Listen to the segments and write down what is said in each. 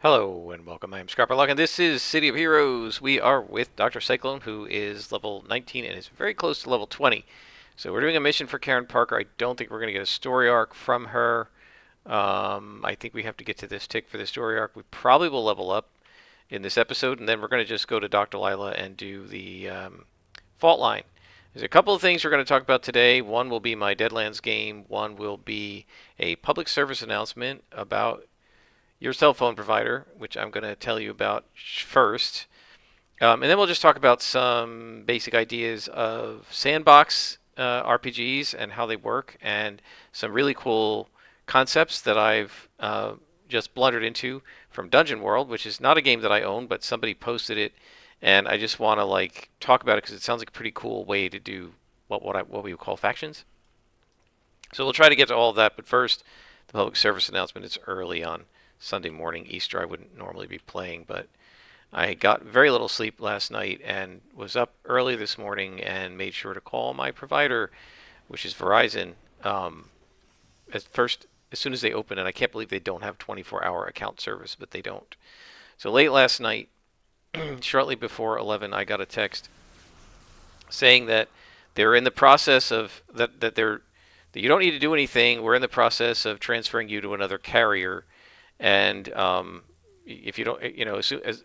Hello and welcome. I am Scrapperlock, and this is City of Heroes. We are with Dr. Cyclone, who is level 19 and is very close to level 20. So we're doing a mission for Karen Parker. I don't think we're going to get a story arc from her. I think we have to get to this tick for the story arc. We probably will level up in this episode, and then we're going to just go to Dr. Lila and do the fault line. There's a couple of things we're going to talk about today. One will be my Deadlands game. One will be a public service announcement about your cell phone provider, which I'm going to tell you about first. And then we'll just talk about some basic ideas of sandbox RPGs and how they work, and some really cool concepts that I've just blundered into from Dungeon World, which is not a game that I own, but somebody posted it, and I just want to talk about it because it sounds like a pretty cool way to do what we would call factions. So we'll try to get to all of that, but first, the public service announcement. It's early on Sunday morning, Easter. I wouldn't normally be playing, but I got very little sleep last night and was up early this morning and made sure to call my provider, which is Verizon, as soon as they open. And I can't believe they don't have 24-hour account service, but they don't. So late last night, shortly before 11, I got a text saying that they're in the process of that you don't need to do anything. We're in the process of transferring you to another carrier, and if you don't,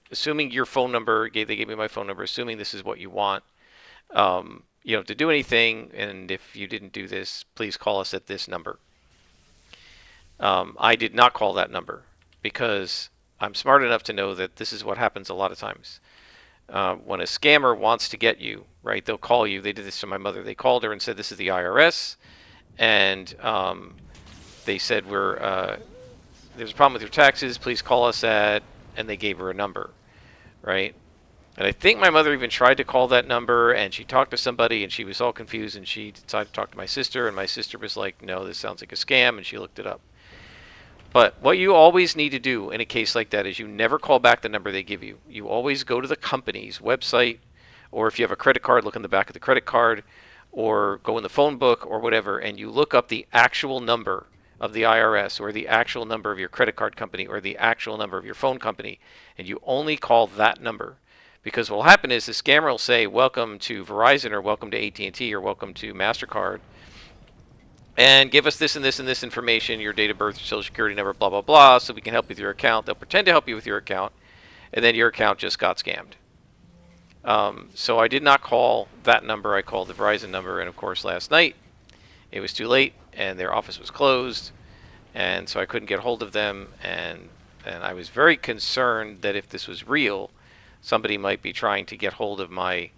assuming your phone number, they gave me my phone number, assuming this is what you want, you don't have to do anything. And if you didn't do this, please call us at this number. I did not call that number because I'm smart enough to know that this is what happens a lot of times. When a scammer wants to get you, right, they'll call you. They did this to my mother. They called her and said, "This is the IRS," and they said, there's a problem with your taxes. Please call us at, and they gave her a number, right? And I think my mother even tried to call that number, and she talked to somebody, and she was all confused, and she decided to talk to my sister, and my sister was like, "No, this sounds like a scam," and she looked it up. But what you always need to do in a case like that is you never call back the number they give you. You always go to the company's website, or if you have a credit card, look in the back of the credit card, or go in the phone book or whatever, and you look up the actual number of the IRS, or the actual number of your credit card company, or the actual number of your phone company, and you only call that number. Because what will happen is the scammer will say, "Welcome to Verizon," or "Welcome to AT&T," or "Welcome to MasterCard," and give us this and this and this information, your date of birth, your social security number, blah, blah, blah, so we can help you with your account. They'll pretend to help you with your account, and then your account just got scammed. So I did not call that number. I called the Verizon number, and of course last night it was too late, and their office was closed, and so I couldn't get hold of them, and I was very concerned that if this was real, somebody might be trying to get hold of my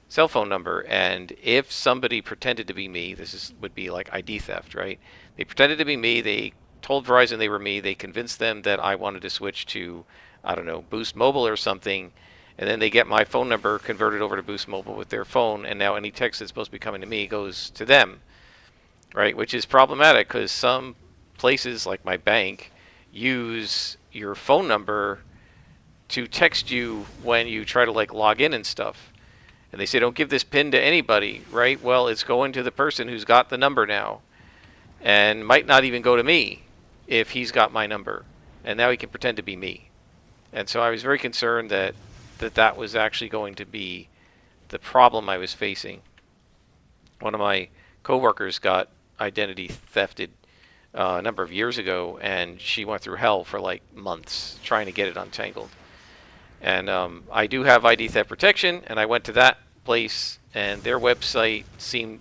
cell phone number. And if somebody pretended to be me, would be like ID theft, right? They pretended to be me. They told Verizon they were me. They convinced them that I wanted to switch to, I don't know, Boost Mobile or something. And then they get my phone number converted over to Boost Mobile with their phone, and now any text that's supposed to be coming to me goes to them, right? Which is problematic because some places like my bank use your phone number to text you when you try to log in and stuff. And they say, "Don't give this pin to anybody," right? Well, it's going to the person who's got the number now, and might not even go to me if he's got my number. And now he can pretend to be me. And so I was very concerned that was actually going to be the problem I was facing. One of my coworkers got identity thefted a number of years ago, and she went through hell for months trying to get it untangled. And I do have ID theft protection, and I went to that place, and their website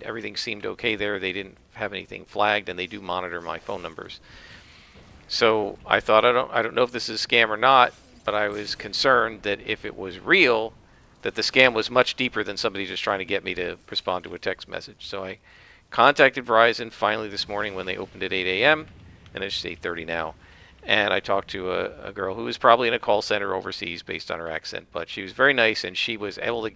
everything seemed okay there. They didn't have anything flagged, and they do monitor my phone numbers. So I thought, I don't know if this is a scam or not, but I was concerned that if it was real, that the scam was much deeper than somebody just trying to get me to respond to a text message. So I contacted Verizon finally this morning when they opened at 8 a.m., and it's 8:30 now. And I talked to a girl who was probably in a call center overseas based on her accent, but she was very nice, and she was able to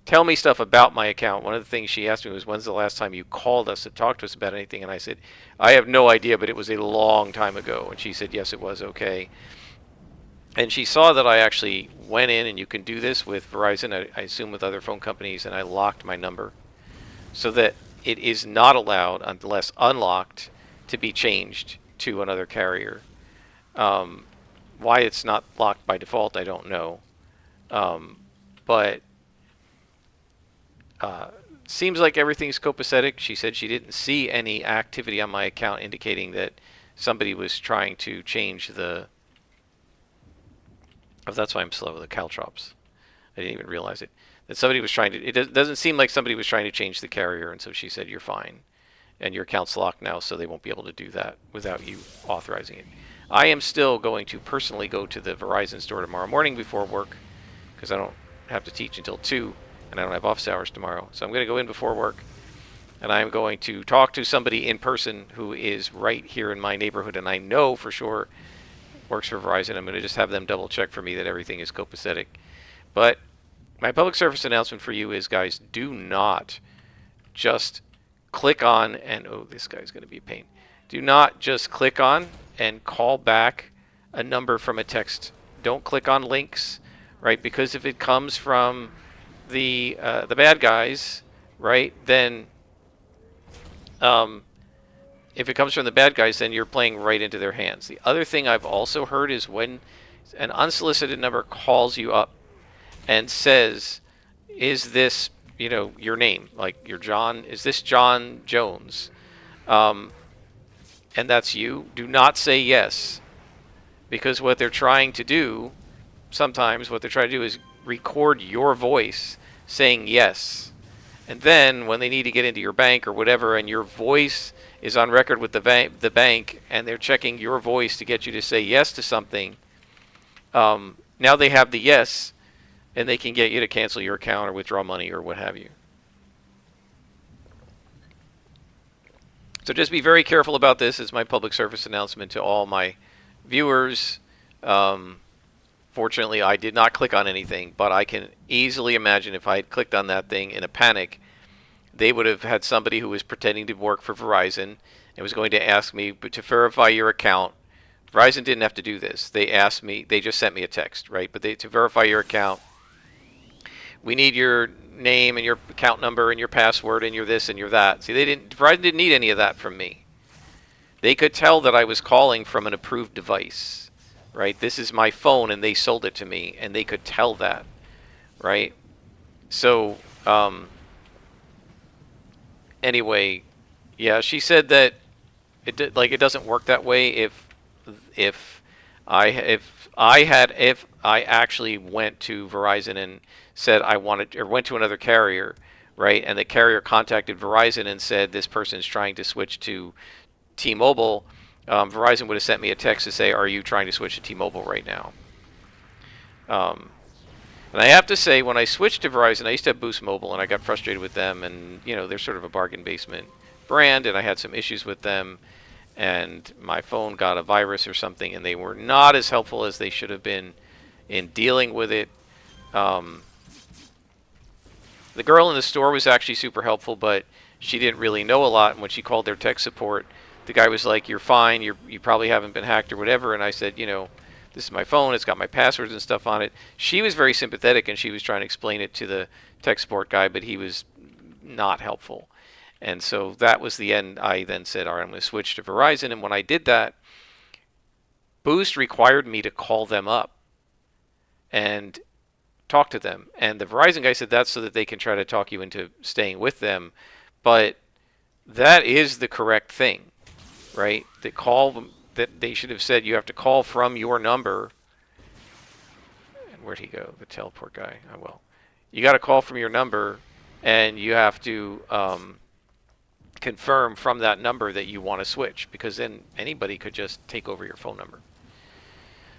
tell me stuff about my account. One of the things she asked me was, "When's the last time you called us to talk to us about anything?" And I said, "I have no idea, but it was a long time ago." And she said, "Yes, it was okay." And she saw that I actually went in, and you can do this with Verizon, I assume with other phone companies, and I locked my number so that it is not allowed, unless unlocked, to be changed to another carrier. Why it's not locked by default, I don't know. But seems like everything's copacetic. She said she didn't see any activity on my account indicating that somebody was trying to change the. Oh, that's why I'm slow with the caltrops. I didn't even realize it. That somebody was trying to. It doesn't seem like somebody was trying to change the carrier, and so she said you're fine, and your account's locked now, so they won't be able to do that without you authorizing it. I am still going to personally go to the Verizon store tomorrow morning before work because I don't have to teach until 2 and I don't have office hours tomorrow. So I'm going to go in before work and I'm going to talk to somebody in person who is right here in my neighborhood and I know for sure works for Verizon. I'm going to just have them double check for me that everything is copacetic. But my public service announcement for you is, guys, do not just click on and, oh, this guy's going to be a pain. Do not just click on and call back a number from a text. Don't click on links, right? Because if it comes from the bad guys, right, then if it comes from the bad guys, then you're playing right into their hands. The other thing I've also heard is when an unsolicited number calls you up and says, is this, your name? Like, you're John, is this John Jones? And that's you. Do not say yes. Because what they're trying to do, sometimes what they're trying to do is record your voice saying yes. And then when they need to get into your bank or whatever, and your voice is on record with the bank, and they're checking your voice to get you to say yes to something, now they have the yes, and they can get you to cancel your account or withdraw money or what have you. So just be very careful about this. It's my public service announcement to all my viewers. Fortunately, I did not click on anything, but I can easily imagine if I had clicked on that thing in a panic, they would have had somebody who was pretending to work for Verizon and was going to ask me to verify your account. Verizon didn't have to do this. They asked me, they just sent me a text, right? But to verify your account, we need your name and your account number and your password and your this and your that. See, Verizon didn't need any of that from me. They could tell that I was calling from an approved device, right? This is my phone and they sold it to me and they could tell that, right? So, anyway, yeah, she said that it doesn't work that way if I actually went to Verizon and said I wanted, or went to another carrier, right? And the carrier contacted Verizon and said this person's trying to switch to T-Mobile. Verizon would have sent me a text to say, are you trying to switch to T-Mobile right now? And I have to say, when I switched to Verizon, I used to have Boost Mobile, and I got frustrated with them, and they're sort of a bargain basement brand, and I had some issues with them, and my phone got a virus or something, and they were not as helpful as they should have been in dealing with it. The girl in the store was actually super helpful, but she didn't really know a lot, and when she called their tech support, the guy was like, you're fine, you probably haven't been hacked or whatever, and I said, this is my phone, it's got my passwords and stuff on it. She was very sympathetic, and she was trying to explain it to the tech support guy, but he was not helpful. And so that was the end. I then said, all right, I'm going to switch to Verizon, and when I did that, Boost required me to call them up and talk to them. And the Verizon guy said that's so that they can try to talk you into staying with them. But that is the correct thing, right? That they should have said you have to call from your number. And where'd he go? The teleport guy. Oh, well. You got to call from your number, and you have to confirm from that number that you want to switch, because then anybody could just take over your phone number.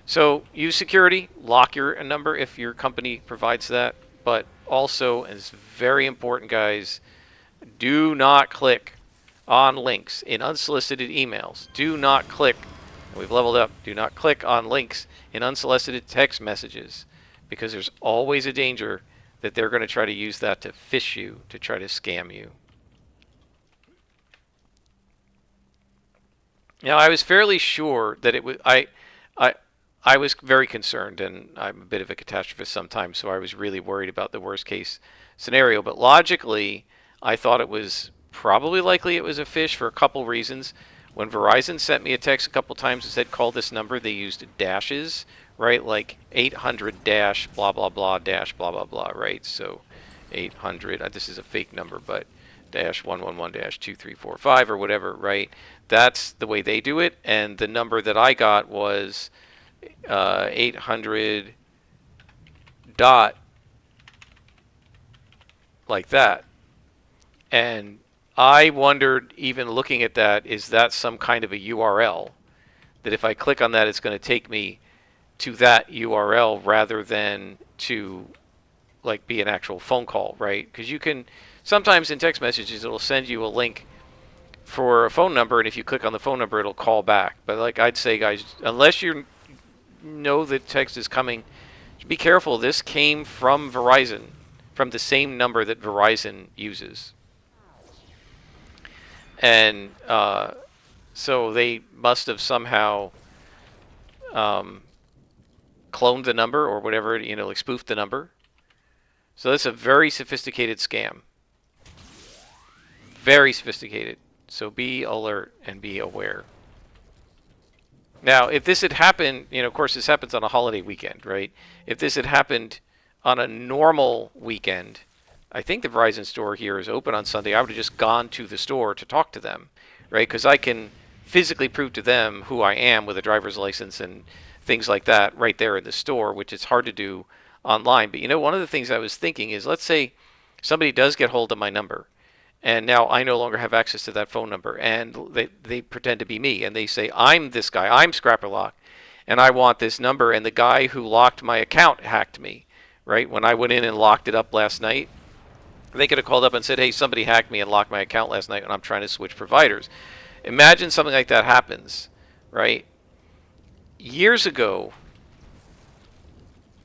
So use security, lock your number if your company provides that, but also, and it's very important, guys, do not click on links in unsolicited emails. Do not click, and we've leveled up, do not click on links in unsolicited text messages, because there's always a danger that they're going to try to use that to phish you, to try to scam you. Now, I was fairly sure that it was, I was very concerned, and I'm a bit of a catastrophist sometimes, so I was really worried about the worst case scenario. But logically, I thought it was probably likely it was a phish for a couple reasons. When Verizon sent me a text a couple times and said call this number, they used dashes, right? Like 800 dash blah blah blah dash blah blah blah, right? So 800. This is a fake number, but dash 111 dash 2345 or whatever, right? That's the way they do it. And the number that I got was 800 dot like that. And I wondered, even looking at that, is that some kind of a URL that if I click on that, it's going to take me to that URL rather than to like be an actual phone call, right? Because you can sometimes in text messages it'll send you a link for a phone number, and if you click on the phone number, it'll call back. But like I'd say, guys, unless you know the text is coming, be careful. This came from Verizon, from the same number that Verizon uses. And so they must have somehow cloned the number or whatever, like spoofed the number. So that's a very sophisticated scam. Very sophisticated. So be alert and be aware. Now, if this had happened, of course, this happens on a holiday weekend, right? If this had happened on a normal weekend, I think the Verizon store here is open on Sunday. I would have just gone to the store to talk to them, right? Because I can physically prove to them who I am with a driver's license and things like that right there in the store, which is hard to do online. But one of the things I was thinking is, let's say somebody does get hold of my number, and now I no longer have access to that phone number, and they pretend to be me, and they say, I'm this guy, I'm Scrapperlock, and I want this number, and the guy who locked my account hacked me, right? When I went in and locked it up last night, they could have called up and said, hey, somebody hacked me and locked my account last night, and I'm trying to switch providers. Imagine something like that happens, right? Years ago,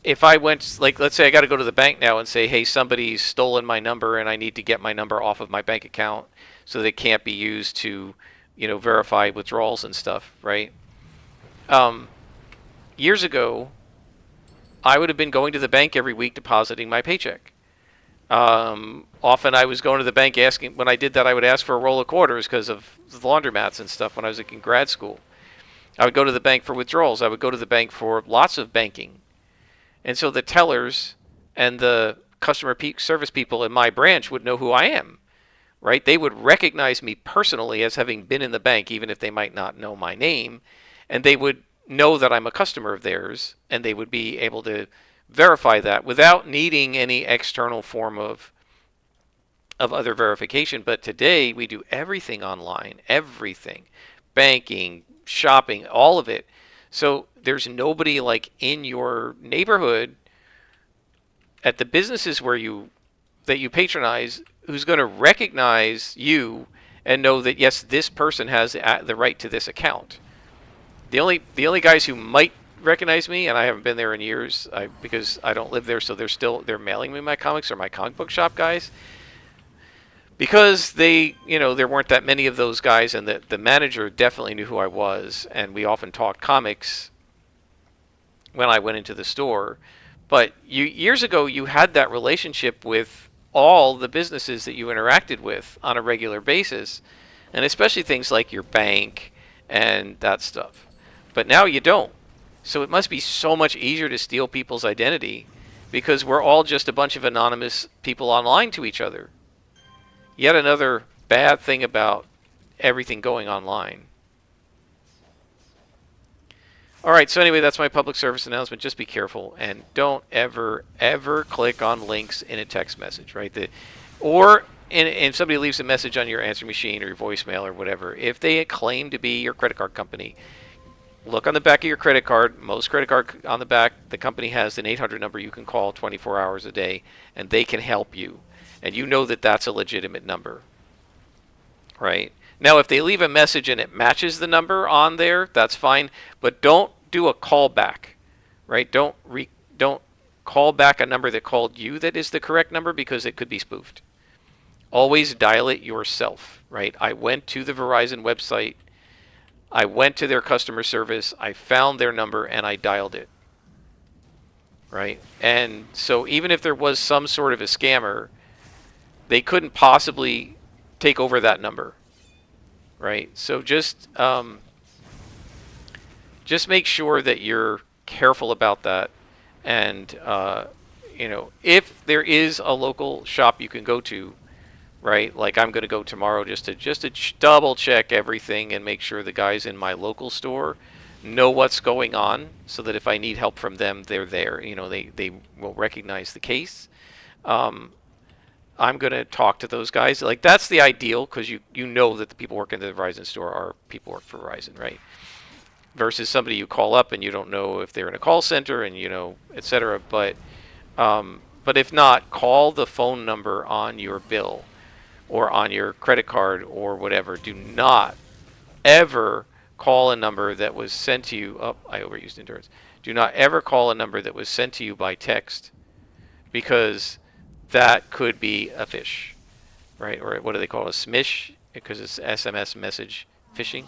if I went, like, let's say I got to go to the bank now and say, hey, somebody's stolen my number and I need to get my number off of my bank account so that it can't be used to, verify withdrawals and stuff, right? Years ago, I would have been going to the bank every week depositing my paycheck. Often I was going to the bank asking, when I did that, I would ask for a roll of quarters because of the laundromats and stuff when I was in grad school. I would go to the bank for withdrawals. I would go to the bank for lots of banking. And so the tellers and the customer service people in my branch would know who I am, right? They would recognize me personally as having been in the bank, even if they might not know my name. And they would know that I'm a customer of theirs, and they would be able to verify that without needing any external form of other verification. But today we do everything online, everything, banking, shopping, all of it. So there's nobody like in your neighborhood at the businesses that you patronize who's going to recognize you and know that yes, this person has the right to this account. The only guys who might recognize me, and I haven't been there in years because I don't live there, so they're mailing me my comics, or my comic book shop guys, because there weren't that many of those guys, and the manager definitely knew who I was, and we often talked comics when I went into the store. But years ago, you had that relationship with all the businesses that you interacted with on a regular basis, and especially things like your bank and that stuff. But now you don't. So it must be so much easier to steal people's identity because we're all just a bunch of anonymous people online to each other. Yet another bad thing about everything going online. All right, so anyway, that's my public service announcement. Just be careful and don't ever click on links in a text message, right? Or if somebody leaves a message on your answering machine or your voicemail or whatever, if they claim to be your credit card company, look on the back of your credit card. Most credit card on the back, the company has an 800 number you can call 24 hours a day, and they can help you. And you know that that's a legitimate number, right? Now, if they leave a message and it matches the number on there, that's fine. But don't do a callback, right? Don't call back a number that called you that is the correct number because it could be spoofed. Always dial it yourself, right? I went to the Verizon website. I went to their customer service. I found their number and I dialed it, right? And so even if there was some sort of a scammer, they couldn't possibly take over that number, right? So just make sure that you're careful about that. And if there is a local shop you can go to, right? Like I'm going to go tomorrow just to double check everything and make sure the guys in my local store know what's going on, so that if I need help from them, they're there. They will recognize the case. Um, I'm going to talk to those guys. Like that's the ideal, because you know that the people working at the Verizon store are people work for Verizon, right? Versus somebody you call up and you don't know if they're in a call center, and etc. But if not, call the phone number on your bill or on your credit card or whatever. Do not ever call a number that was sent to you. Oh, I overused endurance. Do not ever call a number that was sent to you by text, because that could be a fish, right? Or what do they call it? A smish, because it's SMS message phishing.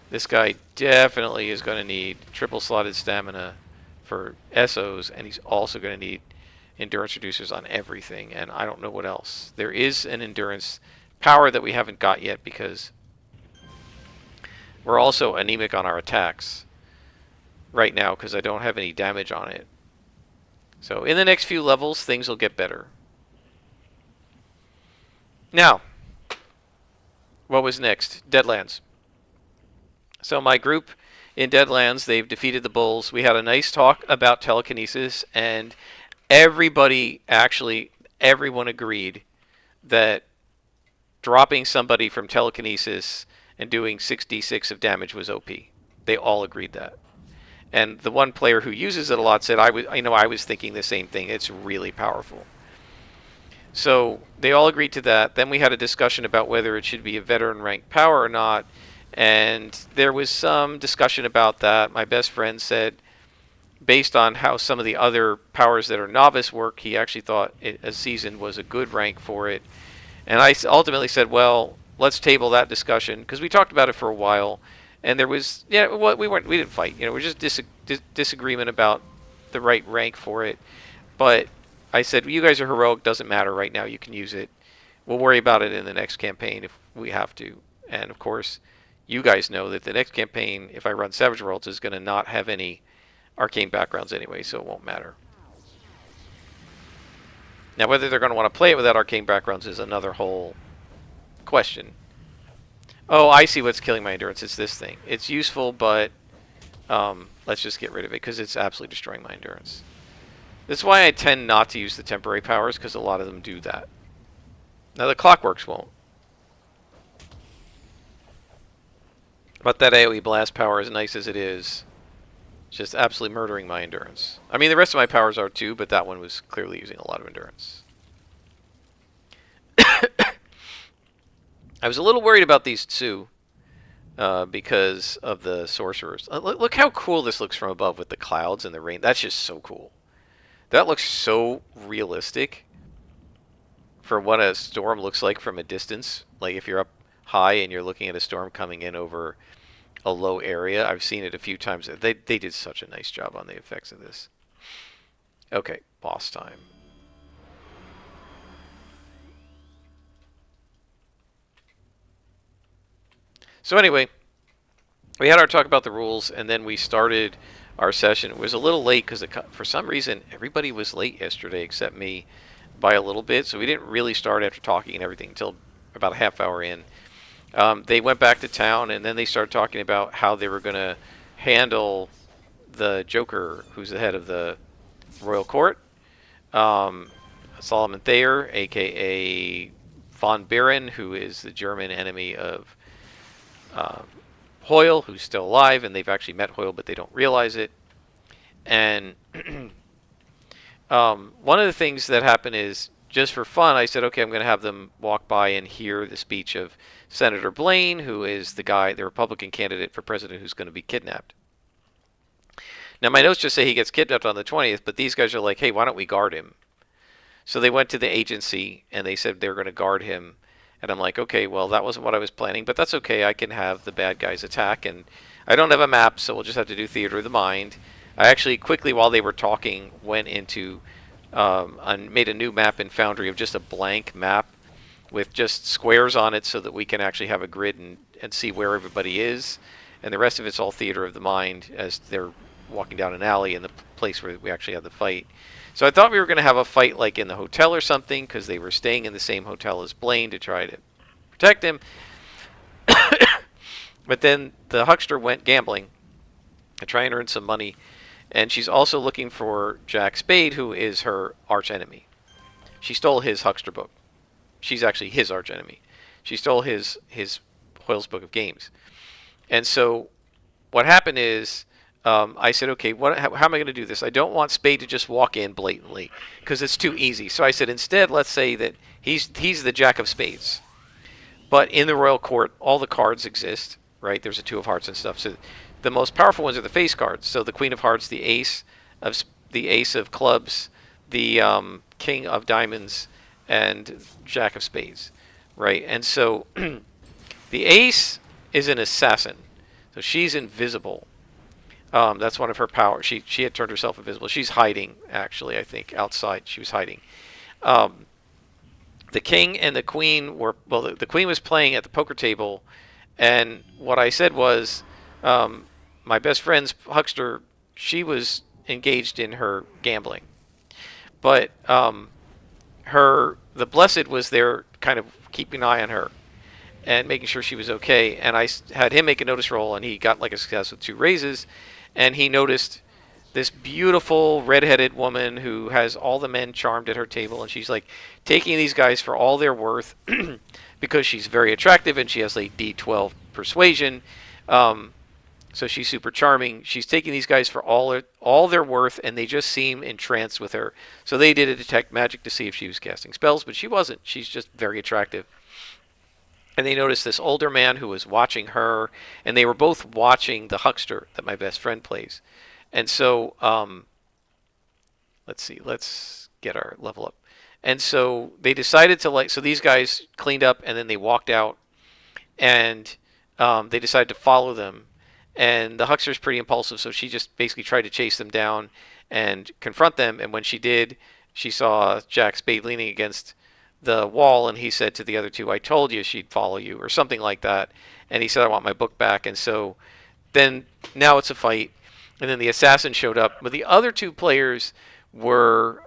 This guy definitely is going to need triple slotted stamina for SOs, and he's also going to need endurance reducers on everything, and I don't know what else. There is an endurance power that we haven't got yet, because we're also anemic on our attacks right now, because I don't have any damage on it. So in the next few levels, things will get better. Now, what was next? Deadlands. So my group in Deadlands, they've defeated the Bulls. We had a nice talk about telekinesis, and everyone agreed that dropping somebody from telekinesis and doing 6d6 of damage was OP. They all agreed that. And the one player who uses it a lot said, I was thinking the same thing. It's really powerful. So they all agreed to that. Then we had a discussion about whether it should be a veteran rank power or not. And there was some discussion about that. My best friend said, based on how some of the other powers that are novice work, he actually thought a seasoned was a good rank for it. And I ultimately said, well, let's table that discussion, because we talked about it for a while, and there was we didn't fight. We're just disagreement about the right rank for it. But I said, well, you guys are heroic, doesn't matter right now. You can use it. We'll worry about it in the next campaign if we have to. And of course, you guys know that the next campaign, if I run Savage Worlds, is going to not have any arcane backgrounds anyway, so it won't matter. Now, whether they're going to want to play it without arcane backgrounds is another whole question. Oh, I see what's killing my endurance. It's this thing. It's useful, but let's just get rid of it, because it's absolutely destroying my endurance. That's why I tend not to use the temporary powers, because a lot of them do that. Now, the Clockworks won't. But that AoE blast power, as nice as it is, just absolutely murdering my endurance. I mean, the rest of my powers are too, but that one was clearly using a lot of endurance. I was a little worried about these two because of the sorcerers. Look how cool this looks from above with the clouds and the rain. That's just so cool. That looks so realistic for what a storm looks like from a distance. Like if you're up high and you're looking at a storm coming in over a low area. I've seen it a few times. They did such a nice job on the effects of this. Okay, boss time. So anyway, we had our talk about the rules, and then we started our session. It was a little late because for some reason everybody was late yesterday except me by a little bit, so we didn't really start after talking and everything until about a half hour in. They went back to town, and then they started talking about how they were going to handle the Joker, who's the head of the royal court, Solomon Thayer, a.k.a. von Buren, who is the German enemy of Hoyle, who's still alive, and they've actually met Hoyle, but they don't realize it. And one of the things that happened is, just for fun, I said, okay, I'm going to have them walk by and hear the speech of Senator Blaine, who is the Republican candidate for president who's going to be kidnapped. Now, my notes just say he gets kidnapped on the 20th, but these guys are like, hey, why don't we guard him? So they went to the agency, and they said they were going to guard him. And I'm like, okay, well, that wasn't what I was planning, but that's okay. I can have the bad guys attack, and I don't have a map, so we'll just have to do theater of the mind. I actually quickly, while they were talking, went into and made a new map in Foundry of just a blank map with just squares on it so that we can actually have a grid and see where everybody is. And the rest of it's all theater of the mind as they're walking down an alley in the place where we actually had the fight. So I thought we were going to have a fight like in the hotel or something because they were staying in the same hotel as Blaine to try to protect him. But then the huckster went gambling to try and earn some money. And she's also looking for Jack Spade, who is her arch enemy. She stole his huckster book. She's actually his arch enemy. She stole his Hoyle's book of games. And so what happened is I said, okay, how am I going to do this? I don't want Spade to just walk in blatantly because it's too easy. So I said, instead, let's say that he's the Jack of Spades. But in the royal court, all the cards exist, right? There's a two of hearts and stuff. So the most powerful ones are the face cards. So the queen of hearts, the ace of clubs, the king of diamonds, and jack of spades, right? And so the ace is an assassin. So she's invisible. That's one of her powers. She had turned herself invisible. She's hiding, actually, I think, outside. She was hiding. The king and the queen were, well, the queen was playing at the poker table, and what I said was, my best friend's huckster, she was engaged in her gambling. But the blessed was there kind of keeping an eye on her and making sure she was okay. And I had him make a notice roll, and he got like a success with 2 raises, and he noticed this beautiful redheaded woman who has all the men charmed at her table, and she's like taking these guys for all they're worth because she's very attractive and she has a D12 persuasion. So she's super charming. She's taking these guys for all they're worth, and they just seem entranced with her. So they did a detect magic to see if she was casting spells, but she wasn't. She's just very attractive. And they noticed this older man who was watching her, and they were both watching the huckster that my best friend plays. And so, let's see, let's get our level up. And so they decided to so these guys cleaned up, and then they walked out, and they decided to follow them. And the huckster's pretty impulsive, so she just basically tried to chase them down and confront them. And when she did, she saw Jack Spade leaning against the wall, and he said to the other two, "I told you she'd follow you," or something like that. And he said, "I want my book back." And so then now it's a fight. And then the assassin showed up, but the other 2 players were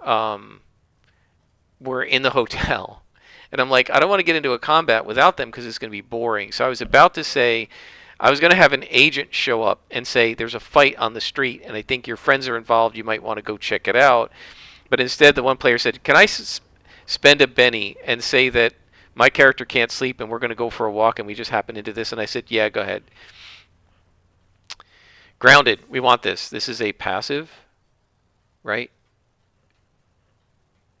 in the hotel. And I'm like, I don't want to get into a combat without them because it's going to be boring. So I was about to say, I was going to have an agent show up and say, there's a fight on the street, and I think your friends are involved. You might want to go check it out. But instead, the one player said, can I spend a Benny and say that my character can't sleep and we're going to go for a walk and we just happen into this? And I said, yeah, go ahead. Grounded. We want this. This is a passive, right?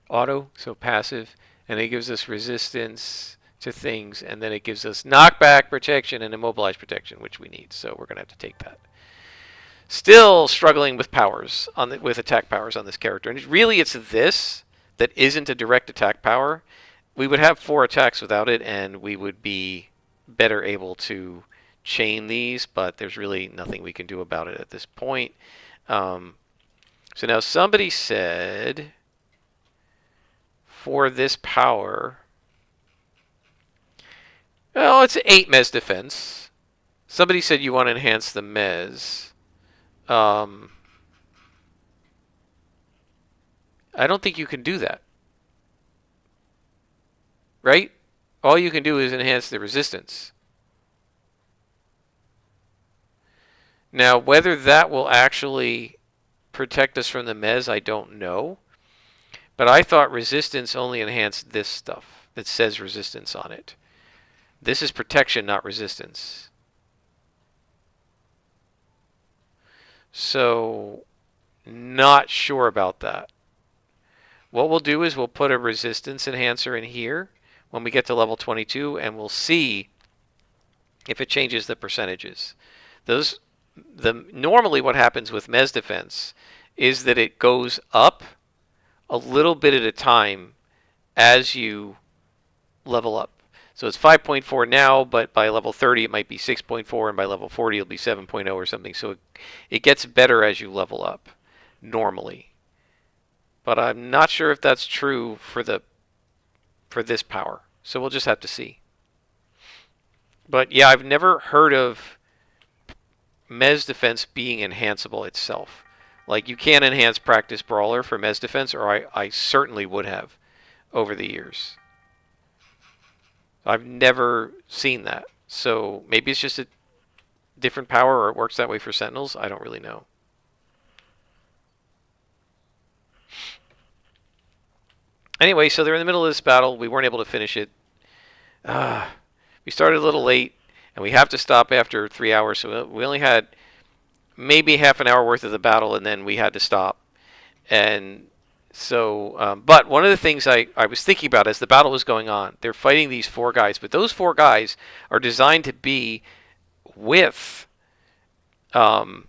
Auto, so passive. And it gives us resistance to things, and then it gives us knockback protection and immobilize protection, which we need. So we're going to have to take that. Still struggling with powers with attack powers on this character, and really it's this that isn't a direct attack power. We would have 4 attacks without it, and we would be better able to chain these, but there's really nothing we can do about it at this point. So now somebody said for this power, well, it's 8 Mez defense. Somebody said you want to enhance the Mez. I don't think you can do that. Right? All you can do is enhance the resistance. Now, whether that will actually protect us from the Mez, I don't know. But I thought resistance only enhanced this stuff that says resistance on it. This is protection, not resistance. So, not sure about that. What we'll do is we'll put a resistance enhancer in here when we get to level 22, and we'll see if it changes the percentages. Normally what happens with Mez defense is that it goes up a little bit at a time as you level up. So it's 5.4 now, but by level 30 it might be 6.4, and by level 40 it'll be 7.0 or something. So it gets better as you level up, normally. but I'm not sure if that's true for this power. So we'll just have to see. But yeah, I've never heard of Mez defense being enhanceable itself. Like you can't enhance practice brawler for Mez defense, or I certainly would have over the years. I've never seen that. So maybe it's just a different power, or it works that way for Sentinels. I don't really know. Anyway, so they're in the middle of this battle. We weren't able to finish it. We started a little late, and we have to stop after 3 hours. So we only had maybe half an hour worth of the battle, and then we had to stop. And so, but one of the things I was thinking about as the battle was going on, they're fighting these four guys, but those four guys are designed to be with Von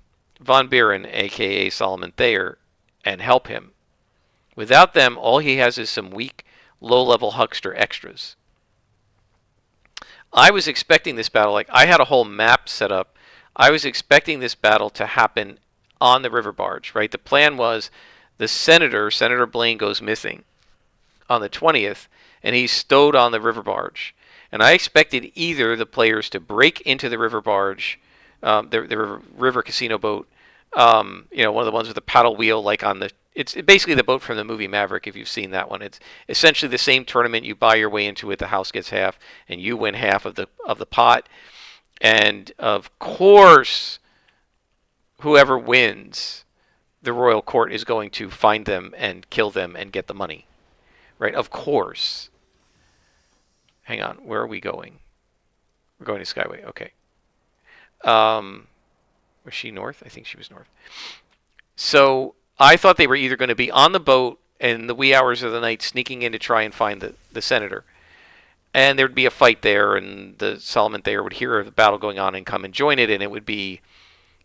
Buren, aka Solomon Thayer, and help him. Without them, all he has is some weak, low-level huckster extras. I was expecting this battle, like I had a whole map set up. I was expecting this battle to happen on the river barge, right? The plan was the Senator Blaine, goes missing on the 20th, and he's stowed on the river barge. And I expected either the players to break into the river barge, the river casino boat, one of the ones with the paddle wheel, like on the. It's basically the boat from the movie Maverick, if you've seen that one. It's essentially the same tournament. You buy your way into it. The house gets half, and you win half of the pot. And of course, whoever wins, the royal court is going to find them and kill them and get the money, right? Of course. Hang on, where are we going? We're going to Skyway. Okay. Was she north? I think she was north. So I thought they were either going to be on the boat in the wee hours of the night, sneaking in to try and find the senator, and there would be a fight there, and the Solomon Thayer would hear of the battle going on and come and join it, and it would be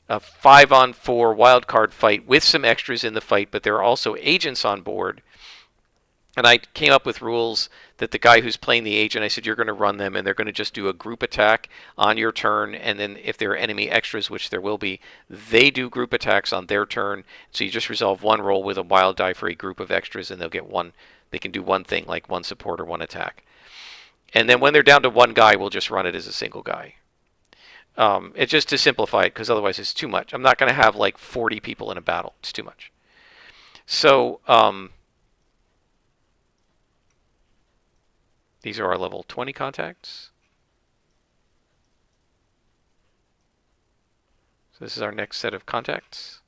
a 5-on-4 wild card fight with some extras in the fight, but there are also agents on board. And I came up with rules that the guy who's playing the agent, I said, you're going to run them, and they're going to just do a group attack on your turn. And then if there are enemy extras, which there will be, they do group attacks on their turn. So you just resolve one roll with a wild die for a group of extras, and they'll get one. They can do one thing, like one support or one attack. And then when they're down to one guy, we'll just run it as a single guy. It's just to simplify it, because otherwise it's too much. I'm not going to have like 40 people in a battle. It's too much. So these are our level 20 contacts. So this is our next set of contacts.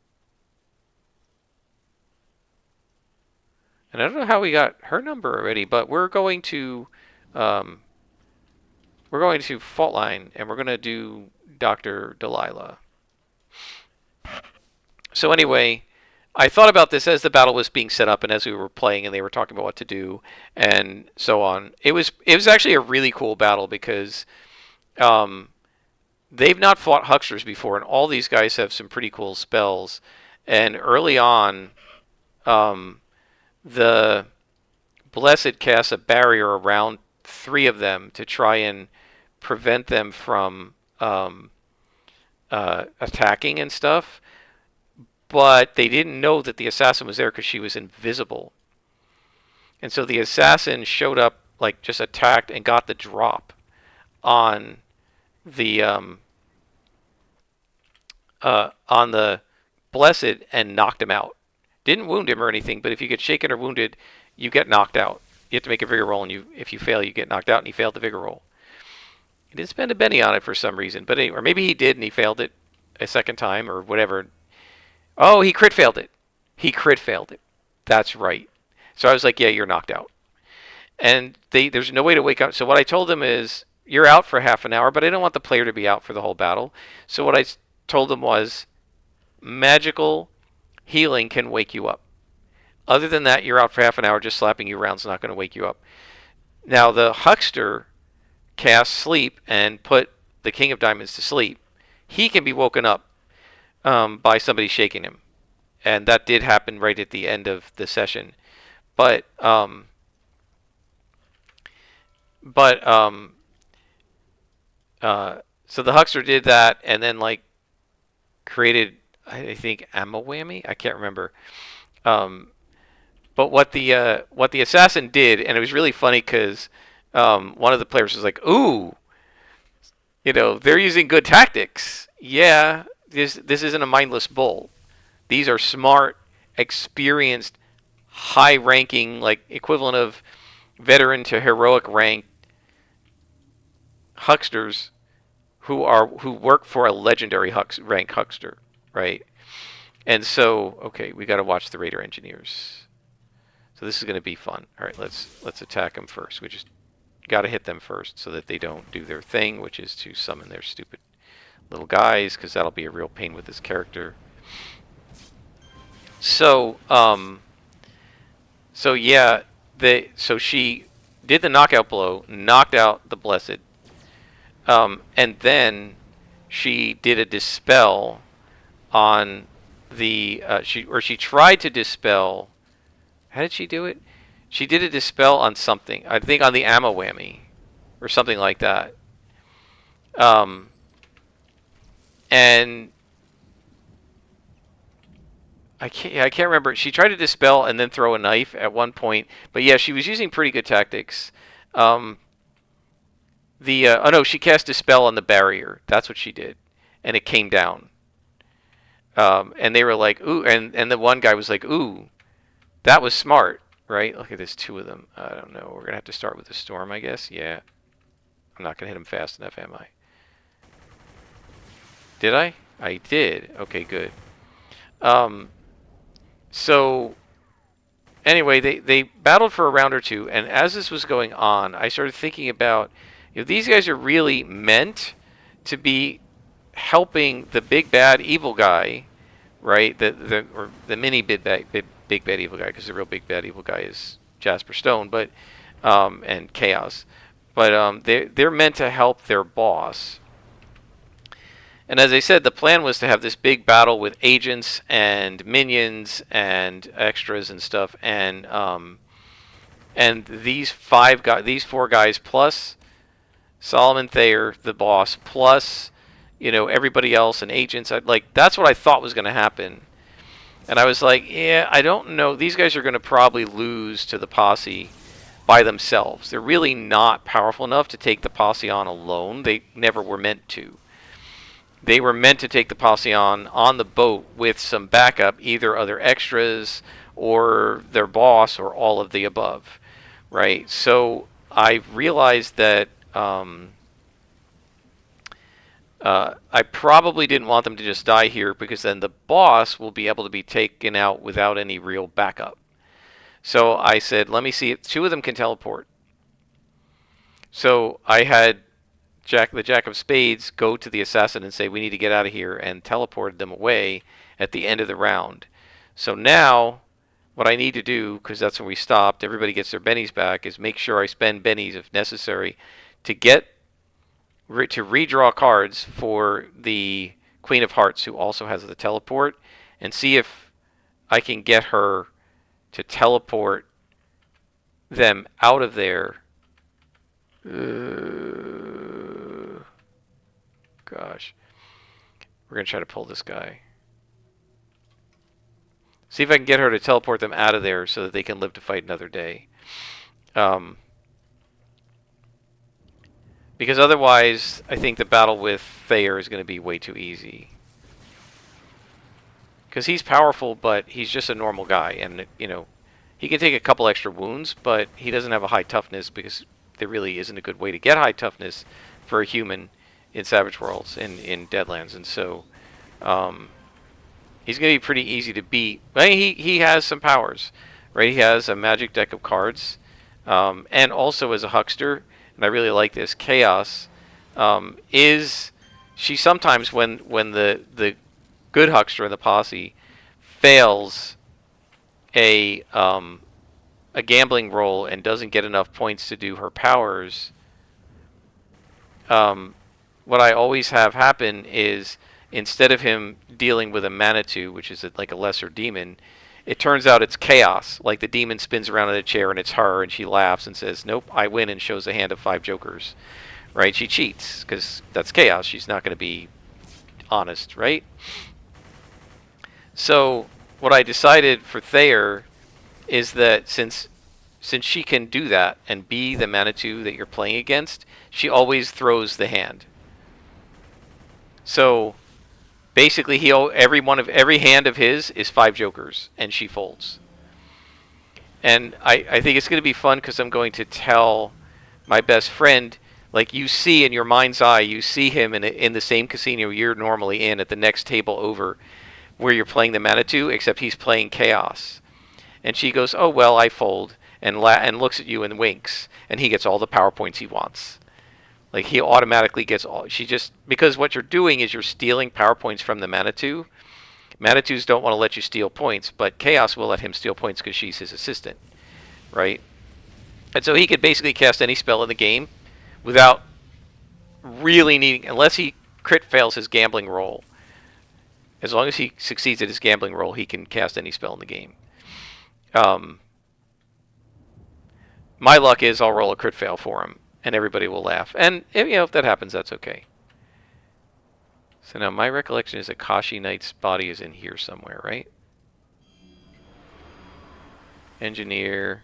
And I don't know how we got her number already, but we're going to fault line, and we're going to do Dr. Delilah. So anyway, I thought about this as the battle was being set up and as we were playing and they were talking about what to do and so on. It was actually a really cool battle because they've not fought hucksters before, and all these guys have some pretty cool spells. And early on, the Blessed casts a barrier around 3 of them to try and prevent them from attacking and stuff. But they didn't know that the assassin was there because she was invisible. And so the assassin showed up, like just attacked and got the drop on the Blessed and knocked him out. Didn't wound him or anything, but if you get shaken or wounded, you get knocked out. You have to make a vigor roll, and if you fail, you get knocked out, and he failed the vigor roll. He didn't spend a penny on it for some reason, but anyway, or maybe he did and he failed it a second time or whatever. Oh, he crit failed it. He crit failed it. That's right. So I was like, yeah, you're knocked out. And there's no way to wake up. So what I told them is, you're out for half an hour, but I don't want the player to be out for the whole battle. So what I told them was, magical healing can wake you up. Other than that, you're out for half an hour. Just slapping you around is not going to wake you up. Now, the huckster casts sleep and put the King of Diamonds to sleep. He can be woken up by somebody shaking him, and that did happen right at the end of the session. But so the huckster did that, and then like created, I think, Amma Whammy. I can't remember. But But what the assassin did, and it was really funny because one of the players was like, "Ooh, they're using good tactics. Yeah, this isn't a mindless bull. These are smart, experienced, high-ranking, like equivalent of veteran to heroic rank hucksters who work for a legendary rank huckster, right?" And so, okay, we got to watch the Raider engineers. So this is going to be fun. All right, let's attack them first. We just got to hit them first so that they don't do their thing, which is to summon their stupid little guys, because that'll be a real pain with this character. So, so yeah, so she did the knockout blow, knocked out the Blessed, and then she did a dispel on the she tried to dispel. How did she do it? She did a dispel on something. I think on the ammo whammy, or something like that. And I can't remember. She tried to dispel and then throw a knife at one point, but yeah, she was using pretty good tactics. Oh no, she cast dispel on the barrier. That's what she did, and it came down. And they were like, ooh, and the one guy was like, ooh, that was smart, right? Look at this, two of them. I don't know. We're gonna have to start with the storm, I guess. Yeah, I'm not gonna hit him fast enough, am I? Did I? I did. Okay, good. So anyway, they battled for a round or two, and as this was going on, I started thinking about, these guys are really meant to be helping the big bad evil guy, right? Or the mini big bad evil guy, because the real big bad evil guy is Jasper Stone, but and Chaos, but they're meant to help their boss. And as I said, the plan was to have this big battle with agents and minions and extras and stuff, and these four guys plus Solomon Thayer, the boss, plus everybody else and agents. That's what I thought was going to happen, and I was like, yeah, I don't know. These guys are going to probably lose to the posse by themselves. They're really not powerful enough to take the posse on alone. They never were meant to. They were meant to take the posse on the boat with some backup, either other extras or their boss or all of the above, right? So I realized that I probably didn't want them to just die here, because then the boss will be able to be taken out without any real backup. So I said, let me see if two of them can teleport. So I had the Jack of Spades go to the assassin and say, we need to get out of here, and teleported them away at the end of the round. So now what I need to do, because that's when we stopped, everybody gets their bennies back, is make sure I spend bennies if necessary to redraw cards for the Queen of Hearts, who also has the teleport, and see if I can get her to teleport them out of there. Gosh. We're going to try to pull this guy. See if I can get her to teleport them out of there so that they can live to fight another day. Because otherwise, I think the battle with Thayer is going to be way too easy. Because he's powerful, but he's just a normal guy. And, he can take a couple extra wounds, but he doesn't have a high toughness, because there really isn't a good way to get high toughness for a human in Savage Worlds, in Deadlands. And so he's going to be pretty easy to beat. But he has some powers, right? He has a magic deck of cards, and also as a huckster, and I really like this, Chaos, she sometimes, when the good huckster in the posse fails a gambling roll and doesn't get enough points to do her powers, what I always have happen is, instead of him dealing with a Manitou, which is like a lesser demon, it turns out it's Chaos. Like the demon spins around in a chair and it's her, and she laughs and says, nope, I win, and shows a hand of 5 jokers. Right? She cheats, because that's Chaos. She's not going to be honest, right? So what I decided for Thayer is that since she can do that and be the Manitou that you're playing against, she always throws the hand. So basically, every hand of his is 5 jokers, and she folds. And I think it's going to be fun because I'm going to tell my best friend, like, you see in your mind's eye, you see him in the same casino you're normally in at the next table over, where you're playing the Manitou, except he's playing Chaos. And she goes, "Oh well, I fold," and looks at you and winks, and he gets all the power points he wants. Like, he automatically gets all. She just, because what you're doing is you're stealing power points from the Manitou. Manitous don't want to let you steal points, but Chaos will let him steal points because she's his assistant, right? And so he could basically cast any spell in the game without really needing, unless he crit fails his gambling roll. As long as he succeeds at his gambling roll, he can cast any spell in the game. My luck is I'll roll a crit fail for him, and everybody will laugh. And if that happens, that's okay. So now my recollection is that Kashi Knight's body is in here somewhere, right? Engineer,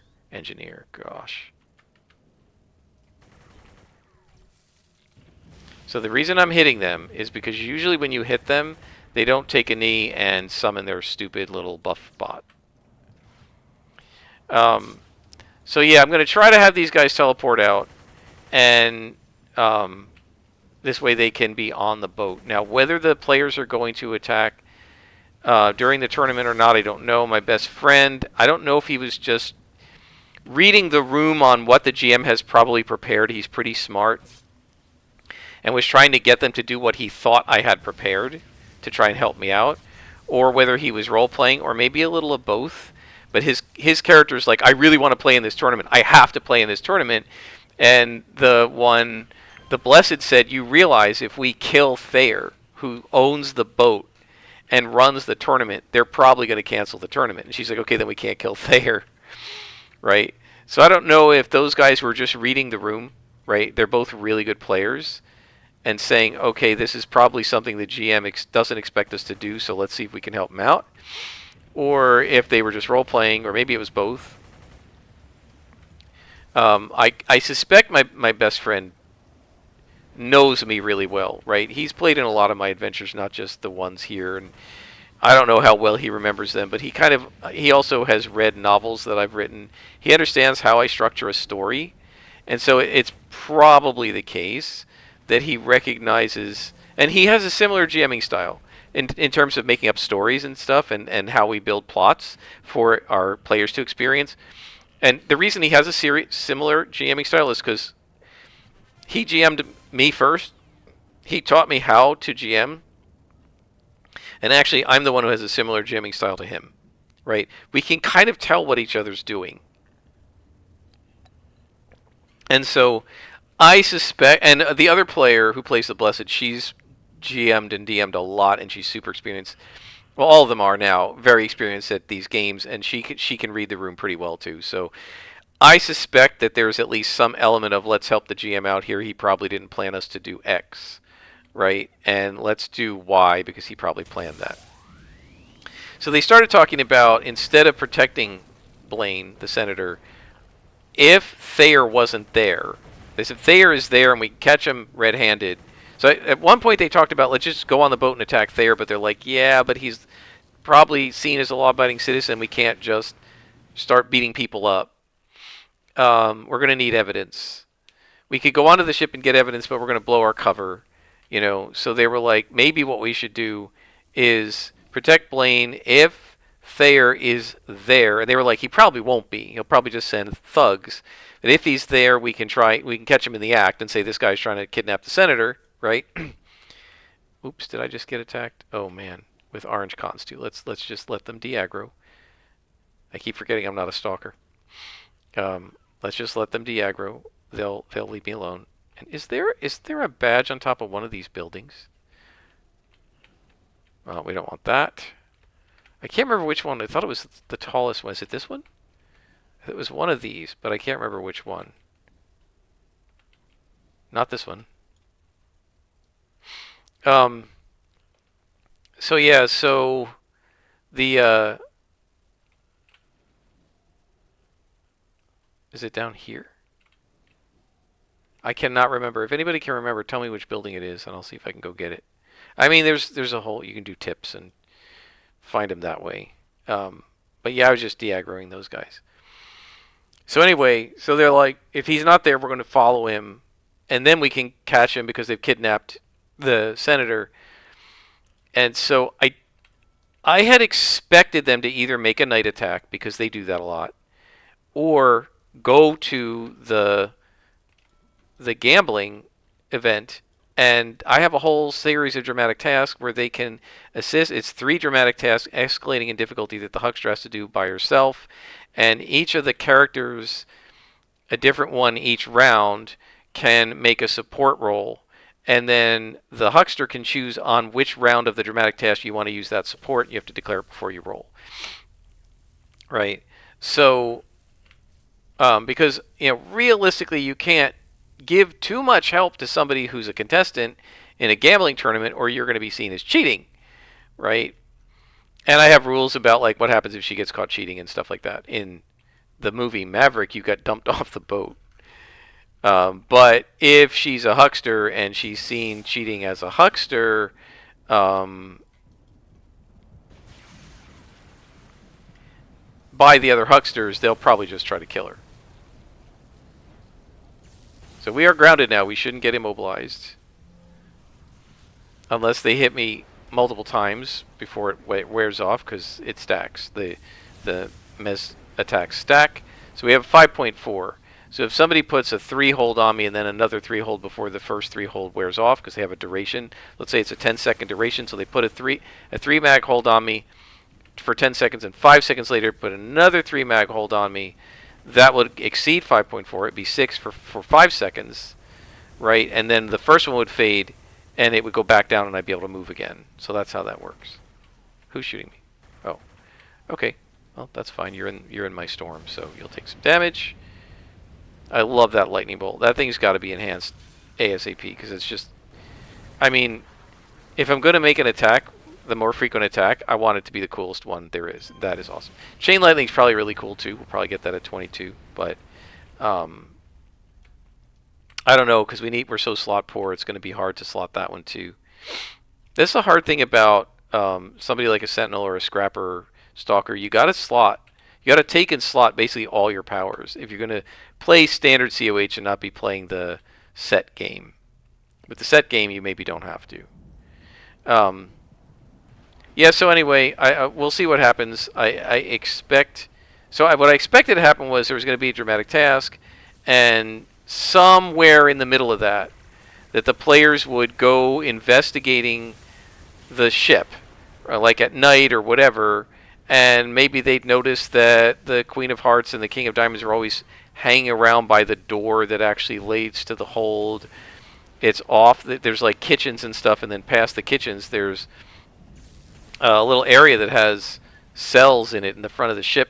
gosh. So the reason I'm hitting them is because usually when you hit them, they don't take a knee and summon their stupid little buff bot. So yeah, I'm going to try to have these guys teleport out, and this way they can be on the boat. Now, whether the players are going to attack during the tournament or not, I don't know. My best friend, I don't know if he was just reading the room on what the GM has probably prepared. He's pretty smart, and was trying to get them to do what he thought I had prepared to try and help me out, or whether he was role-playing, or maybe a little of both. But his character's like, I really want to play in this tournament. I have to play in this tournament. And the Blessed said, you realize if we kill Thayer, who owns the boat and runs the tournament, they're probably going to cancel the tournament. And she's like, okay, then we can't kill Thayer, right? So I don't know if those guys were just reading the room, right? They're both really good players, and saying, okay, this is probably something the GM doesn't expect us to do, so let's see if we can help him out. Or if they were just role-playing, or maybe it was both. I suspect my best friend knows me really well, right? He's played in a lot of my adventures, not just the ones here, and I don't know how well he remembers them, but he also has read novels that I've written. He understands how I structure a story, and so it's probably the case that he recognizes, and he has a similar GMing style in terms of making up stories and stuff, and how we build plots for our players to experience. And the reason he has a similar GMing style is because he GM'd me first. He taught me how to GM. And actually, I'm the one who has a similar GMing style to him, right? We can kind of tell what each other's doing. And so I suspect, and the other player who plays the Blessed, she's GM'd and DM'd a lot, and she's super experienced. Well, all of them are now very experienced at these games, and she can read the room pretty well too. So I suspect that there's at least some element of let's help the GM out here. He probably didn't plan us to do X, right? And let's do Y because he probably planned that. So they started talking about, instead of protecting Blaine, the senator, if Thayer wasn't there, they said Thayer is there and we catch him red-handed. So at one point they talked about, let's just go on the boat and attack Thayer, but they're like, yeah, but he's probably seen as a law-abiding citizen. We can't just start beating people up. We're going to need evidence. We could go onto the ship and get evidence, but we're going to blow our cover. So they were like, maybe what we should do is protect Blaine if Thayer is there. And they were like, he probably won't be. He'll probably just send thugs. But if he's there, we can catch him in the act and say this guy's trying to kidnap the senator, right? Oops, did I just get attacked? Oh man, with orange cons too. Let's just let them de-aggro. I keep forgetting I'm not a stalker. Let's just let them de-aggro. They'll leave me alone. And is there a badge on top of one of these buildings? Well, we don't want that. I can't remember which one. I thought it was the tallest one. Is it this one? It was one of these, but I can't remember which one. Not this one. So yeah, so the Is it down here? I cannot remember. If anybody can remember, tell me which building it is, and I'll see if I can go get it. I mean, there's a whole, you can do tips and find them that way. But yeah, I was just de-aggroing those guys. So anyway, so they're like, if he's not there, we're going to follow him, and then we can catch him because they've kidnapped the senator. And so I had expected them to either make a night attack, because they do that a lot, or go to the gambling event, and I have a whole series of dramatic tasks where they can assist. It's 3 dramatic tasks escalating in difficulty that the huckster has to do by herself, and each of the characters, a different one each round, can make a support roll, and then the huckster can choose on which round of the dramatic task you want to use that support. You have to declare it before you roll, right? So because realistically, you can't give too much help to somebody who's a contestant in a gambling tournament, or you're going to be seen as cheating, right? And I have rules about like what happens if she gets caught cheating and stuff like that. In the movie Maverick, you got dumped off the boat. But if she's a huckster and she's seen cheating as a huckster, by the other hucksters, they'll probably just try to kill her. So we are grounded now. We shouldn't get immobilized. Unless they hit me multiple times before it wears off, because it stacks. The mes attacks stack. So we have 5.4. So if somebody puts a 3 hold on me and then another 3 hold before the first 3 hold wears off, because they have a duration. Let's say it's a 10-second duration, so they put a 3 mag hold on me for 10 seconds, and 5 seconds later put another 3 mag hold on me. That would exceed 5.4. It'd be 6 for 5 seconds, right? And then the first one would fade, and it would go back down, and I'd be able to move again. So that's how that works. Who's shooting me? Oh, okay. Well, that's fine. You're in my storm, so you'll take some damage. I love that lightning bolt. That thing's got to be enhanced ASAP, because it's just, I mean, if I'm going to make an attack, the more frequent attack, I want it to be the coolest one there is. That is awesome. Chain lightning's probably really cool too. We'll probably get that at 22, but I don't know, because we're so slot poor. It's going to be hard to slot that one too. This is a hard thing about somebody like a Sentinel or a Scrapper Stalker. You got to slot. You got to take and slot basically all your powers if you're going to play standard COH and not be playing the set game. With the set game, you maybe don't have to. Yeah, so anyway, we'll see what happens. I expect... So what I expected to happen was there was going to be a dramatic task, and somewhere in the middle of that the players would go investigating the ship, like at night or whatever, and maybe they'd notice that the Queen of Hearts and the King of Diamonds are always hanging around by the door that actually leads to the hold. It's off. There's like kitchens and stuff, and then past the kitchens there's a little area that has cells in it in the front of the ship,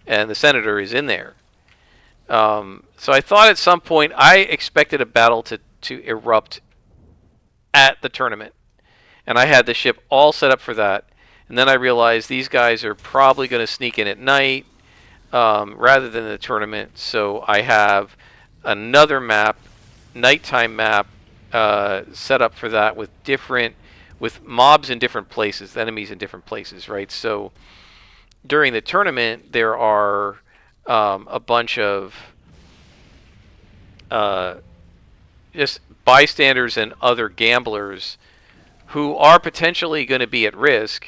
and the Senator is in there. So I thought at some point, I expected a battle to erupt at the tournament, and I had the ship all set up for that. And then I realized these guys are probably going to sneak in at night rather than the tournament. So I have another map, nighttime map, set up for that with mobs in different places, enemies in different places, right? So during the tournament, there are a bunch of just bystanders and other gamblers who are potentially going to be at risk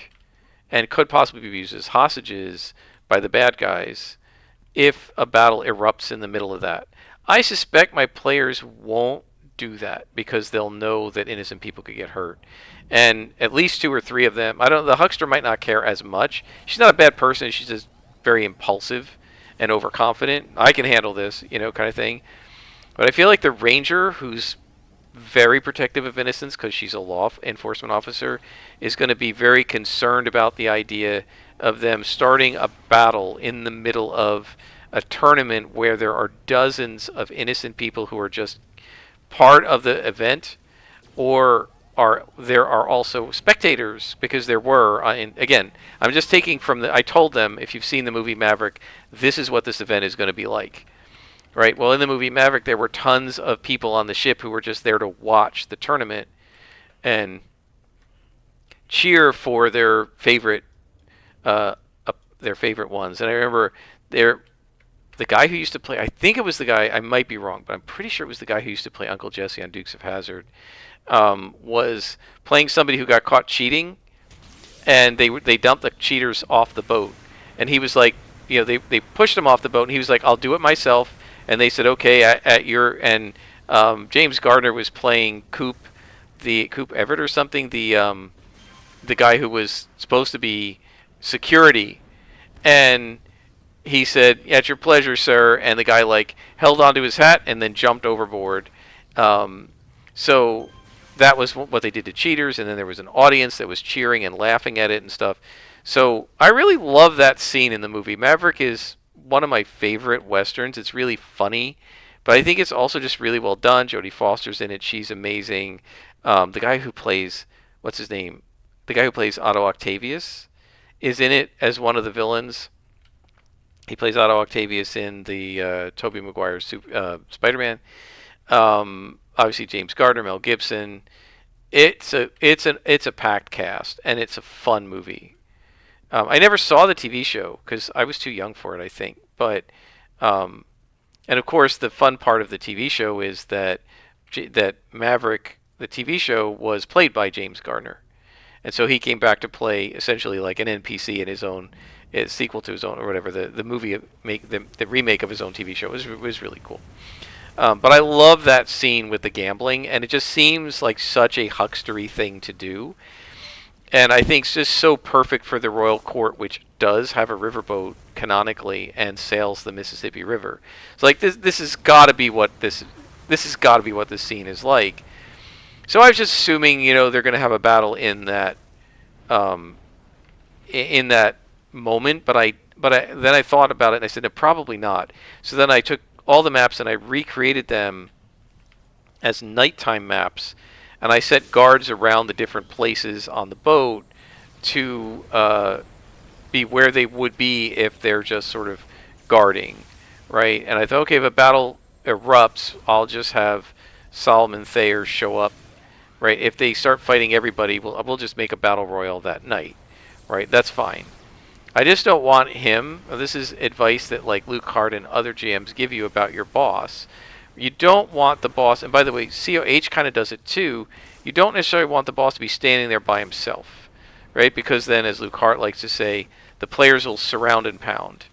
and could possibly be used as hostages by the bad guys if a battle erupts in the middle of that. I suspect my players won't do that because they'll know that innocent people could get hurt. And at least 2 or 3 of them, the huckster might not care as much. She's not a bad person. She's just very impulsive and overconfident. I can handle this, kind of thing. But I feel like the ranger, who's very protective of innocence because she's a law enforcement officer, is going to be very concerned about the idea of them starting a battle in the middle of a tournament where there are dozens of innocent people who are just part of the event, or there are also spectators, because there were, and again, I'm just taking from I told them, if you've seen the movie Maverick, this is what this event is going to be like. right? Well, in the movie Maverick, there were tons of people on the ship who were just there to watch the tournament and cheer for uh, their favorite ones. And I remember there the guy who used to play, I think it was the guy, I might be wrong, but I'm pretty sure it was the guy who used to play Uncle Jesse on Dukes of Hazzard, was playing somebody who got caught cheating, and they dumped the cheaters off the boat, and he was like, they pushed him off the boat, and he was like, I'll do it myself, and they said, okay, at your, and James Gardner was playing Coop Everett or something, the guy who was supposed to be security, and he said, "At your pleasure, sir," and the guy like held onto his hat and then jumped overboard. So that was what they did to cheaters, and then there was an audience that was cheering and laughing at it and stuff. So I really love that scene in the movie. Maverick is one of my favorite westerns. It's really funny, but I think it's also just really well done. Jodie Foster's in it; she's amazing. The guy who plays what's his name? The guy who plays Otto Octavius is in it as one of the villains. He plays Otto Octavius in the Tobey Maguire Spider-Man. Obviously, James Gardner, Mel Gibson. It's a packed cast, and it's a fun movie. I never saw the TV show because I was too young for it, I think. But and of course, the fun part of the TV show is that Maverick, the TV show, was played by James Gardner, and so he came back to play essentially like an NPC in his own sequel to his own or whatever the movie the remake of his own TV show was really cool. But I love that scene with the gambling, and it just seems like such a huckstery thing to do. And I think it's just so perfect for the Royal Court, which does have a riverboat canonically and sails the Mississippi River. It's like this has got to be what this has got to be what this scene is like. So I was just assuming, they're going to have a battle in that moment, but then I thought about it and I said, no, probably not. So then I took all the maps and I recreated them as nighttime maps, and I set guards around the different places on the boat to be where they would be if they're just sort of guarding, right? And I thought, okay, if a battle erupts, I'll just have Solomon Thayer show up, right? If they start fighting everybody, we'll just make a battle royal that night, right? That's fine. I just don't want him. This is advice that like Luke Hart and other GMs give you about your boss. You don't want the boss, and by the way, COH kind of does it too. You don't necessarily want the boss to be standing there by himself, right? Because then, as Luke Hart likes to say, the players will surround and pound,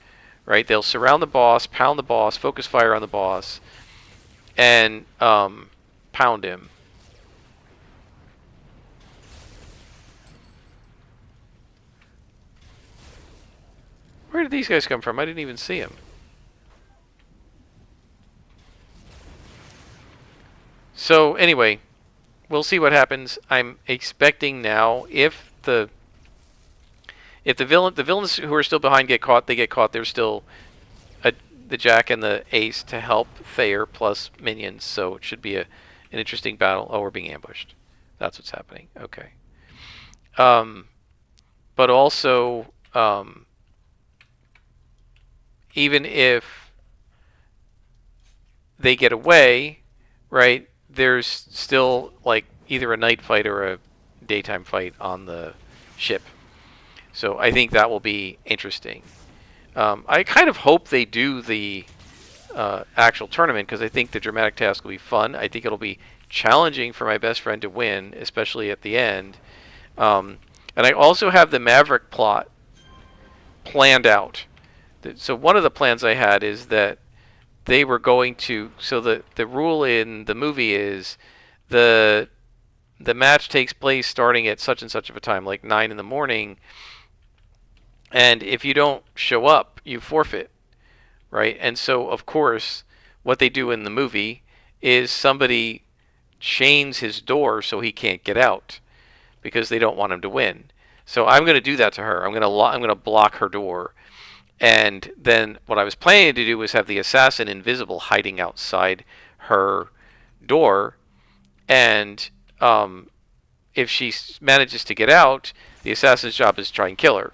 right? They'll surround the boss, pound the boss, focus fire on the boss, and pound him. Where did these guys come from? I didn't even see them. So anyway, we'll see what happens. I'm expecting now if the villains who are still behind get caught, they get caught. There's still the Jack and the Ace to help Thayer plus minions, so it should be an interesting battle. Oh, we're being ambushed. That's what's happening. Okay. But also, even if they get away, right? There's still like either a night fight or a daytime fight on the ship. So I think that will be interesting. I kind of hope they do the actual tournament because I think the dramatic task will be fun. I think it'll be challenging for my best friend to win, especially at the end. And I also have the Maverick plot planned out. So one of the plans I had is that they were going to, so the rule in the movie is the match takes place starting at such and such of a time, like 9 in the morning, and if you don't show up, you forfeit, right? And so, of course, what they do in the movie is somebody chains his door so he can't get out because they don't want him to win. So I'm going to do that to her. I'm going to block her door. And then what I was planning to do was have the assassin invisible hiding outside her door. And if she manages to get out, the assassin's job is to try and kill her,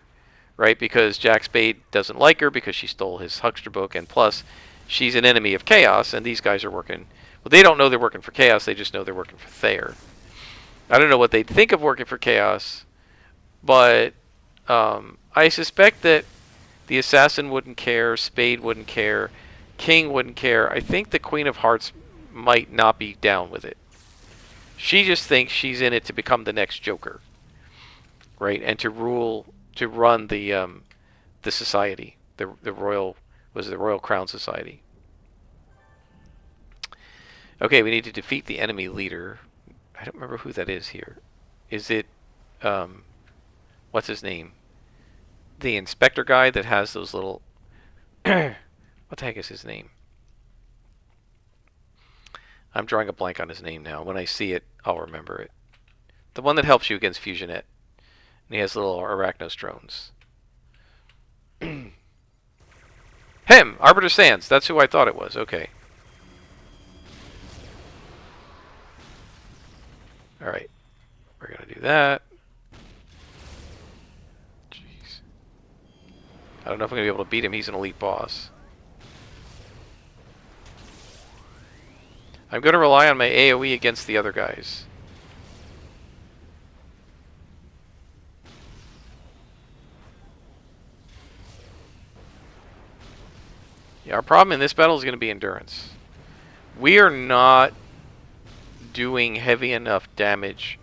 right? Because Jack Spade doesn't like her because she stole his huckster book. And plus, she's an enemy of Chaos, and these guys are working. Well, they don't know they're working for Chaos. They just know they're working for Thayer. I don't know what they'd think of working for Chaos, but I suspect that the Assassin wouldn't care, Spade wouldn't care, King wouldn't care. I think the Queen of Hearts might not be down with it. She just thinks she's in it to become the next Joker, right? And to run the society, the Royal Crown Society. Okay, we need to defeat the enemy leader. I don't remember who that is here. Is it what's his name? The inspector guy that has those little what the heck is his name? I'm drawing a blank on his name now. When I see it, I'll remember it. The one that helps you against Fusionet. And he has little Arachnos drones. Him! Arbiter Sands. That's who I thought it was. Okay. Alright. We're going to do that. Jeez. I don't know if I'm going to be able to beat him. He's an elite boss. I'm going to rely on my AoE against the other guys. Yeah, our problem in this battle is going to be endurance. We are not doing heavy enough damage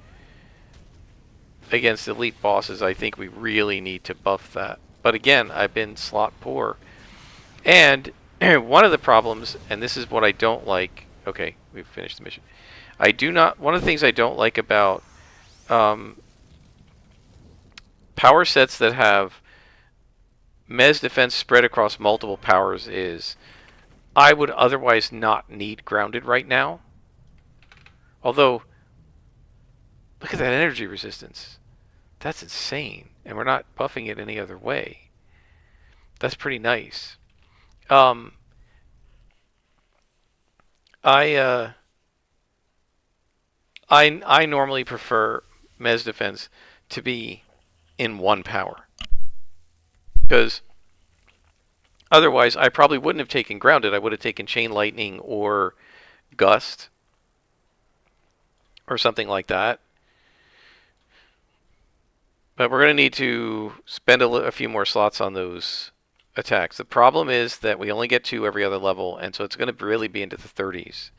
against elite bosses. I think we really need to buff that. But again, I've been slot poor. And one of the problems, and this is what I don't like. Okay, we've finished the mission. One of the things I don't like about power sets that have Mez defense spread across multiple powers is I would otherwise not need grounded right now. Although, look at that energy resistance. That's insane. And we're not buffing it any other way. That's pretty nice. I normally prefer Mez defense to be in one power. Because otherwise I probably wouldn't have taken grounded. I would have taken chain lightning or gust or something like that. But we're going to need to spend a few more slots on those attacks. The problem is that we only get 2 every other level, and so it's going to really be into the 30s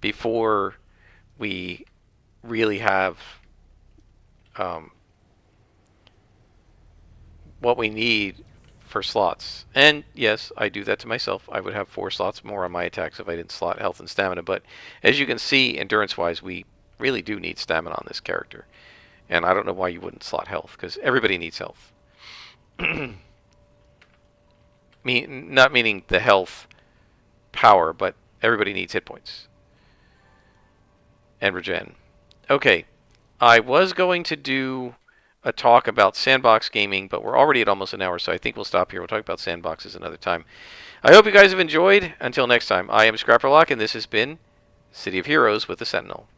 before we really have what we need for slots. And yes, I do that to myself. I would have 4 slots more on my attacks if I didn't slot health and stamina. But as you can see, endurance-wise, we really do need stamina on this character. And I don't know why you wouldn't slot health, because everybody needs health. Not meaning the health power, but everybody needs hit points. And regen. Okay, I was going to do a talk about sandbox gaming, but we're already at almost an hour, so I think we'll stop here. We'll talk about sandboxes another time. I hope you guys have enjoyed. Until next time, I am Scrapperlock, and this has been City of Heroes with the Sentinel.